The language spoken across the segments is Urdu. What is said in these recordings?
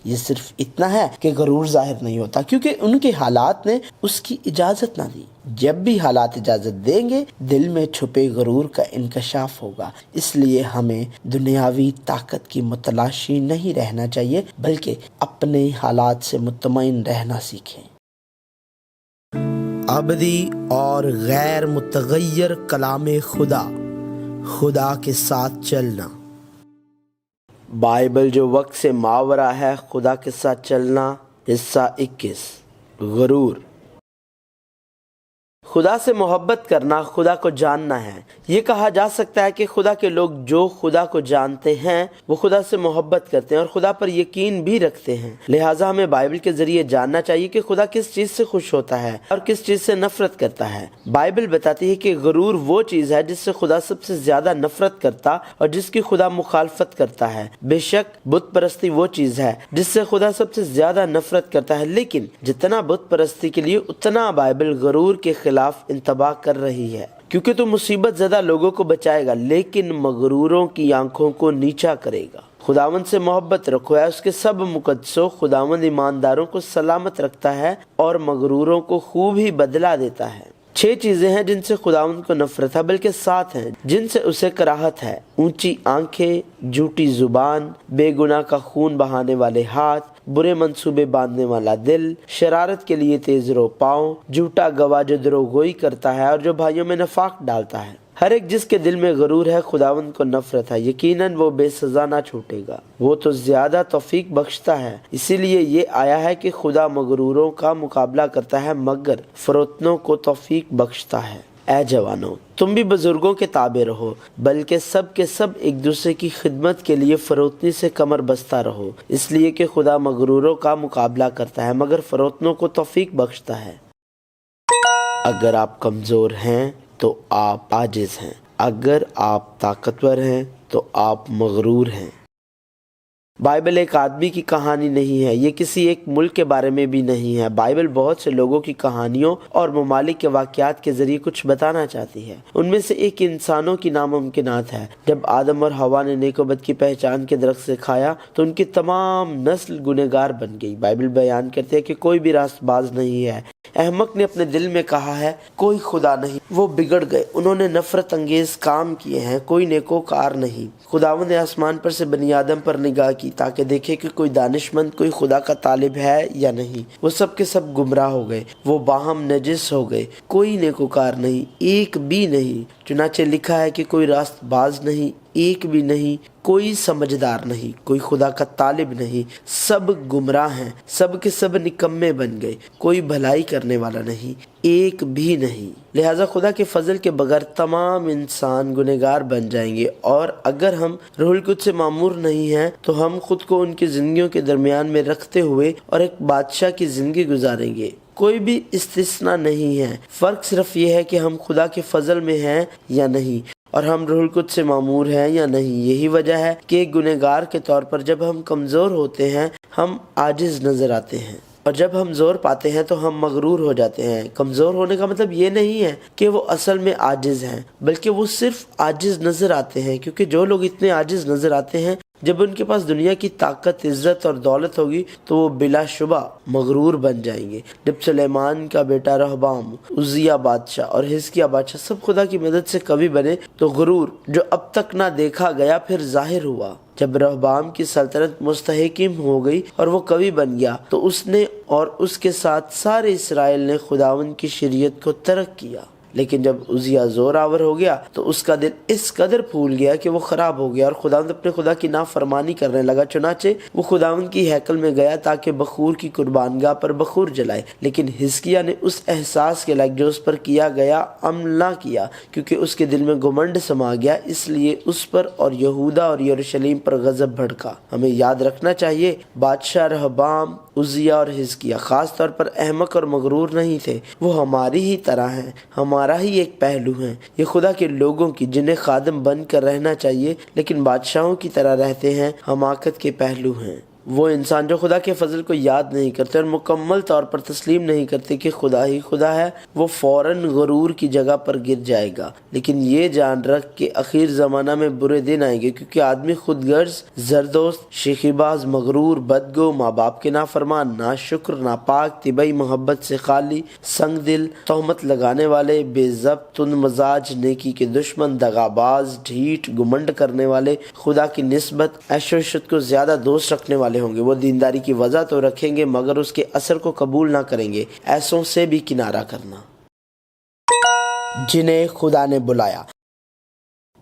یہ صرف اتنا ہے کہ غرور ظاہر نہیں ہوتا کیونکہ ان کے حالات نے اس کی اجازت نہ دی۔ جب بھی حالات اجازت دیں گے دل میں چھپے غرور کا انکشاف ہوگا۔ اس لیے ہمیں دنیاوی طاقت کی متلاشی نہیں رہنا چاہیے بلکہ اپنے حالات سے مطمئن رہنا سیکھیں۔ ابدی اور غیر متغیر کلام خدا، خدا کے ساتھ چلنا۔ بائبل جو وقت سے ماورا ہے، خدا کے ساتھ چلنا۔ حصہ 21، غرور۔ خدا سے محبت کرنا خدا کو جاننا ہے۔ یہ کہا جا سکتا ہے کہ خدا کے لوگ جو خدا کو جانتے ہیں وہ خدا سے محبت کرتے ہیں اور خدا پر یقین بھی رکھتے ہیں۔ لہٰذا ہمیں بائبل کے ذریعے جاننا چاہیے کہ خدا کس چیز سے خوش ہوتا ہے اور کس چیز سے نفرت کرتا ہے۔ بائبل بتاتی ہے کہ غرور وہ چیز ہے جس سے خدا سب سے زیادہ نفرت کرتا اور جس کی خدا مخالفت کرتا ہے۔ بے شک بت پرستی وہ چیز ہے جس سے خدا سب سے زیادہ نفرت کرتا ہے، لیکن جتنا بت پرستی کے لیے اتنا بائبل غرور کے خلاف انتباہ کر رہی ہے، کیونکہ تو مصیبت زدہ لوگوں کو بچائے گا لیکن مغروروں کی آنکھوں کو نیچا کرے گا۔ خداوند سے محبت رکھو، ہے اس کے سب مقدسوں، خداوند ایمانداروں کو سلامت رکھتا ہے اور مغروروں کو خوب ہی بدلہ دیتا ہے۔ 6 چیزیں ہیں جن سے خداوند کو نفرت ہے، بلکہ 7 ہیں جن سے اسے کراہت ہے: اونچی آنکھیں، جھوٹی زبان، بے گناہ کا خون بہانے والے ہاتھ، برے منصوبے باندھنے والا دل، شرارت کے لیے تیز رو پاؤں، جھوٹا گواہ جو دروغ گوئی کرتا ہے اور جو بھائیوں میں نفاق ڈالتا ہے۔ ہر ایک جس کے دل میں غرور ہے خداوند کو نفرت ہے، یقیناً وہ بے سزا نہ چھوٹے گا، وہ تو زیادہ توفیق بخشتا ہے۔ اسی لیے یہ آیا ہے کہ خدا مغروروں کا مقابلہ کرتا ہے مگر فروتنوں کو توفیق بخشتا ہے۔ اے جوانوں، تم بھی بزرگوں کے تابع رہو، بلکہ سب کے سب ایک دوسرے کی خدمت کے لیے فروتنی سے کمر بستہ رہو، اس لیے کہ خدا مغروروں کا مقابلہ کرتا ہے مگر فروتنوں کو توفیق بخشتا ہے۔ اگر آپ کمزور ہیں تو آپ عاجز ہیں، اگر آپ طاقتور ہیں تو آپ مغرور ہیں۔ بائبل ایک آدمی کی کہانی نہیں ہے، یہ کسی ایک ملک کے بارے میں بھی نہیں ہے۔ بائبل بہت سے لوگوں کی کہانیوں اور ممالک کے واقعات کے ذریعے کچھ بتانا چاہتی ہے۔ ان میں سے ایک انسانوں کی ناممکنات ہے۔ جب آدم اور حوا نے نیک و بد کی پہچان کے درخت سے کھایا تو ان کی تمام نسل گنہگار بن گئی۔ بائبل بیان کرتی ہے کہ کوئی بھی راست باز نہیں ہے۔ احمق نے اپنے دل میں کہا ہے کوئی خدا نہیں، وہ بگڑ گئے، انہوں نے نفرت انگیز کام کیے ہیں، کوئی نیکوکار نہیں۔ خداوند نے آسمان پر سے بنی آدم پر نگاہ کی تاکہ دیکھے کہ کوئی دانش مند، کوئی خدا کا طالب ہے یا نہیں۔ وہ سب کے سب گمراہ ہو گئے، وہ باہم نجس ہو گئے، کوئی نیکوکار نہیں، ایک بھی نہیں۔ چنانچہ لکھا ہے کہ کوئی راست باز نہیں، ایک بھی نہیں، کوئی سمجھدار نہیں، کوئی خدا کا طالب نہیں، سب گمراہ ہیں، سب کے سب نکمے بن گئے، کوئی بھلائی کرنے والا نہیں، ایک بھی نہیں۔ لہٰذا خدا کے فضل کے بغیر تمام انسان گنہگار بن جائیں گے، اور اگر ہم روح القدس سے معمور نہیں ہیں تو ہم خود کو ان کی زندگیوں کے درمیان میں رکھتے ہوئے اور ایک بادشاہ کی زندگی گزاریں گے۔ کوئی بھی استثناء نہیں ہے، فرق صرف یہ ہے کہ ہم خدا کے فضل میں ہیں یا نہیں، اور ہم روح القدس سے معمور ہیں یا نہیں۔ یہی وجہ ہے کہ ایک گنہگار کے طور پر جب ہم کمزور ہوتے ہیں ہم عاجز نظر آتے ہیں، اور جب ہم زور پاتے ہیں تو ہم مغرور ہو جاتے ہیں۔ کمزور ہونے کا مطلب یہ نہیں ہے کہ وہ اصل میں عاجز ہیں، بلکہ وہ صرف عاجز نظر آتے ہیں، کیونکہ جو لوگ اتنے عاجز نظر آتے ہیں جب ان کے پاس دنیا کی طاقت، عزت اور دولت ہوگی تو وہ بلا شبہ مغرور بن جائیں گے۔ جب سلیمان کا بیٹا رہبام، عزیہ بادشاہ اور حزقیہ بادشاہ سب خدا کی مدد سے کبھی بنے تو غرور جو اب تک نہ دیکھا گیا پھر ظاہر ہوا۔ جب رہبام کی سلطنت مستحکم ہو گئی اور وہ کبھی بن گیا تو اس نے اور اس کے ساتھ سارے اسرائیل نے خداوند کی شریعت کو ترک کیا۔ لیکن جب عزیہ زور آور ہو گیا تو اس کا دل اس قدر پھول گیا کہ وہ خراب ہو گیا اور خداوند اپنے خدا کی نافرمانی کرنے لگا۔ چنانچہ وہ خداوند کی ہیکل میں گیا تاکہ بخور کی قربانگاہ پر بخور جلائے، لیکن حزقیہ نے اس احساس کے لائق جو اس پر کیا گیا عمل نہ کیا، کیونکہ اس کے دل میں گھمنڈ سما گیا، اس لیے اس پر اور یہودا اور یروشلم پر غضب بھڑکا۔ ہمیں یاد رکھنا چاہیے بادشاہ رہبام، عزیہ اور حزقیہ خاص طور پر احمق اور مغرور نہیں تھے، وہ ہماری ہی طرح ہیں، ہمارا ہی ایک پہلو ہیں۔ یہ خدا کے لوگوں کی جنہیں خادم بن کر رہنا چاہیے لیکن بادشاہوں کی طرح رہتے ہیں، حماقت کے پہلو ہیں۔ وہ انسان جو خدا کے فضل کو یاد نہیں کرتے اور مکمل طور پر تسلیم نہیں کرتے کہ خدا ہی خدا ہے، وہ فوراً غرور کی جگہ پر گر جائے گا۔ لیکن یہ جان رکھ کہ اخیر زمانہ میں برے دن آئیں گے، کیونکہ آدمی خود غرض، زردوست، شیخی باز، مغرور، بدگو، ماں باپ کے نافرمان، ناشکر، ناپاک، طبعی محبت سے خالی، سنگ دل، تہمت لگانے والے، بے ضبط، تند مزاج، نیکی کے دشمن، دغاباز، ڈھیٹ، گمنڈ کرنے والے، خدا کی نسبت، عیش و عشرت کو زیادہ دوست رکھنے والے ہوں گے۔ وہ دینداری کی وجہ تو رکھیں گے مگر اس کے اثر کو قبول نہ کریں گے۔ ایسوں سے بھی کنارہ کرنا۔ جنہیں خدا نے بلایا۔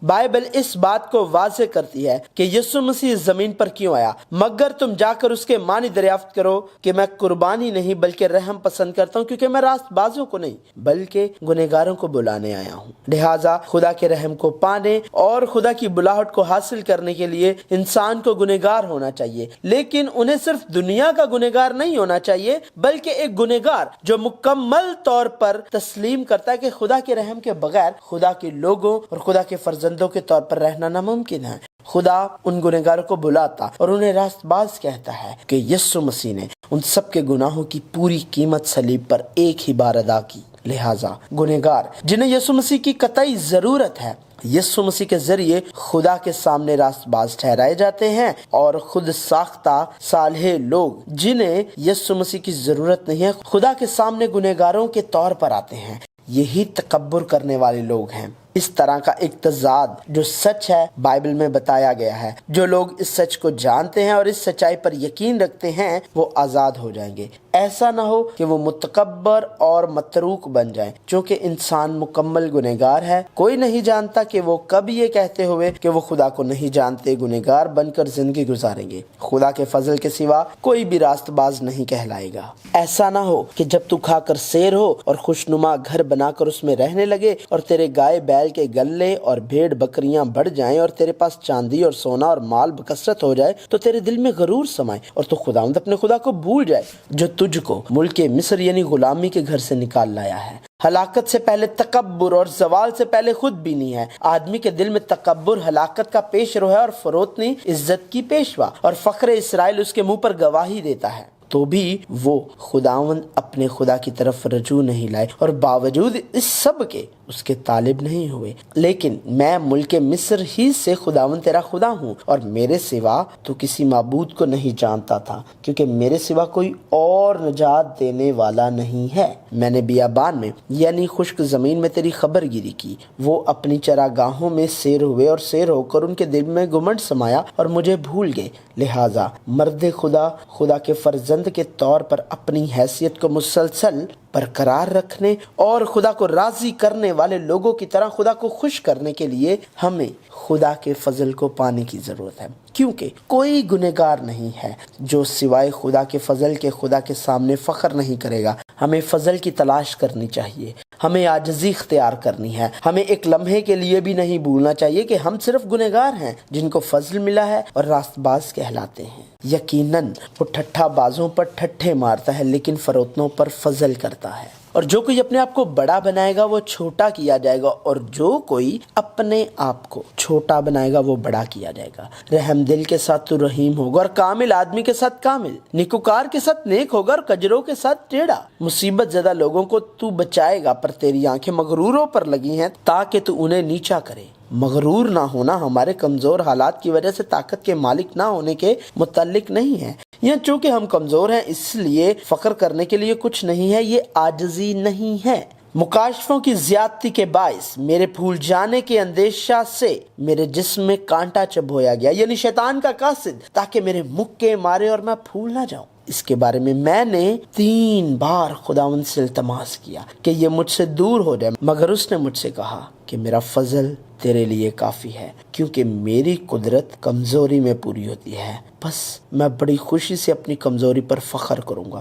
بائبل اس بات کو واضح کرتی ہے کہ یسوع مسیح اس زمین پر کیوں آیا، مگر تم جا کر اس کے معنی دریافت کرو کہ میں قربانی نہیں بلکہ رحم پسند کرتا ہوں، کیونکہ میں راست بازوں کو نہیں بلکہ گنہگاروں کو بلانے آیا ہوں۔ لہٰذا خدا کے رحم کو پانے اور خدا کی بلاہٹ کو حاصل کرنے کے لیے انسان کو گنہگار ہونا چاہیے، لیکن انہیں صرف دنیا کا گنہگار نہیں ہونا چاہیے بلکہ ایک گنہگار جو مکمل طور پر تسلیم کرتا ہے کہ خدا کے رحم کے بغیر خدا کے لوگوں اور خدا کے فرزندوں کے طور پر رہنا ناممکن ہے۔ خدا ان گنہگاروں کو بلاتا اور انہیں راست باز کہتا ہے کہ یسوع مسیح نے ان سب کے گناہوں کی پوری قیمت صلیب پر ایک ہی بار ادا کی۔ لہٰذا گنہگار جنہیں یسوع مسیح کی قطعی ضرورت ہے، یسوع مسیح کے ذریعے خدا کے سامنے راست باز ٹھہرائے جاتے ہیں، اور خود ساختہ صالح لوگ جنہیں یسوع مسیح کی ضرورت نہیں ہے خدا کے سامنے گنہگاروں کے طور پر آتے ہیں۔ یہی تکبر کرنے والے لوگ ہیں۔ اس طرح کا ایک تضاد جو سچ ہے بائبل میں بتایا گیا ہے۔ جو لوگ اس سچ کو جانتے ہیں اور اس سچائی پر یقین رکھتے ہیں وہ آزاد ہو جائیں گے۔ ایسا نہ ہو کہ وہ متکبر اور متروک بن جائیں، چونکہ انسان مکمل گنہگار ہے۔ کوئی نہیں جانتا کہ وہ کب یہ کہتے ہوئے کہ وہ خدا کو نہیں جانتے گنہگار بن کر زندگی گزاریں گے۔ خدا کے فضل کے سوا کوئی بھی راست باز نہیں کہلائے گا۔ ایسا نہ ہو کہ جب تو کھا کر سیر ہو اور خوشنما گھر بنا کر اس میں رہنے لگے، اور تیرے گائے بیل کے گلے اور بھیڑ بکریاں بڑھ جائیں، اور تیرے پاس چاندی اور سونا اور مال بکثرت ہو جائے، تو تیرے دل میں غرور سمائے اور تو خداوند اپنے خدا کو بھول جائے جو تجھ کو ملک مصر یعنی غلامی کے گھر سے نکال لایا ہے۔ ہلاکت سے پہلے تکبر اور زوال سے پہلے خود بینی ہے۔ آدمی کے دل میں تکبر ہلاکت کا پیش رو ہے، اور فروتنی عزت کی پیشوا، اور فخر اسرائیل اس کے منہ پر گواہی دیتا ہے۔ تو بھی وہ خداوند اپنے خدا کی طرف رجوع نہیں لائے، اور باوجود اس سب کے اس کے طالب نہیں ہوئے۔ لیکن میں ملک مصر ہی سے خداوند تیرا خدا ہوں، اور میرے سوا تو کسی معبود کو نہیں جانتا تھا، کیونکہ میرے سوا کوئی اور نجات دینے والا نہیں ہے۔ میں نے بیابان میں یعنی خشک زمین میں تیری خبر گیری کی۔ وہ اپنی چراگاہوں میں سیر ہوئے، اور سیر ہو کر ان کے دل میں گمنڈ سمایا اور مجھے بھول گئے۔ لہٰذا مرد خدا، خدا کے فرزند کے طور پر اپنی حیثیت کو مسلسل برقرار رکھنے اور خدا کو راضی کرنے والے لوگوں کی طرح خدا کو خوش کرنے کے لیے ہمیں خدا کے فضل کو پانے کی ضرورت ہے، کیونکہ کوئی گنہگار نہیں ہے جو سوائے خدا کے فضل کے خدا کے سامنے فخر نہیں کرے گا۔ ہمیں فضل کی تلاش کرنی چاہیے، ہمیں عاجزی اختیار کرنی ہے۔ ہمیں ایک لمحے کے لیے بھی نہیں بھولنا چاہیے کہ ہم صرف گنہگار ہیں جن کو فضل ملا ہے اور راست باز کہلاتے ہیں۔ یقیناً وہ ٹھٹھا بازوں پر ٹھٹھے مارتا ہے لیکن فروتنوں پر فضل کرتا ہے۔ اور جو کوئی اپنے آپ کو بڑا بنائے گا وہ چھوٹا کیا جائے گا، اور جو کوئی اپنے آپ کو چھوٹا بنائے گا وہ بڑا کیا جائے گا۔ رحم دل کے ساتھ تو رحیم ہوگا، اور کامل آدمی کے ساتھ کامل، نیکوکار کے ساتھ نیک ہوگا، اور کجروں کے ساتھ ٹیڑھا۔ مصیبت زدہ لوگوں کو تو بچائے گا، پر تیری آنکھیں مغروروں پر لگی ہیں تاکہ تو انہیں نیچا کرے۔ مغرور نہ ہونا ہمارے کمزور حالات کی وجہ سے طاقت کے مالک نہ ہونے کے متعلق نہیں ہے، یا چونکہ ہم کمزور ہیں اس لیے فخر کرنے کے لیے کچھ نہیں ہے، یہ عاجزی نہیں ہے۔ مکاشفوں کی زیادتی کے باعث میرے بھول جانے کے اندیشہ سے میرے جسم میں کانٹا چبھویا گیا، یعنی شیطان کا قاصد، تاکہ میرے مکے مارے اور میں پھول نہ جاؤں۔ اس کے بارے میں نے 3 بار خداوند سے التماس کیا کہ یہ مجھ سے دور ہو جائے، مگر اس نے مجھ سے کہا کہ میرا فضل تیرے لیے کافی ہے، کیونکہ میری قدرت کمزوری میں پوری ہوتی ہے۔ بس میں بڑی خوشی سے اپنی کمزوری پر فخر کروں گا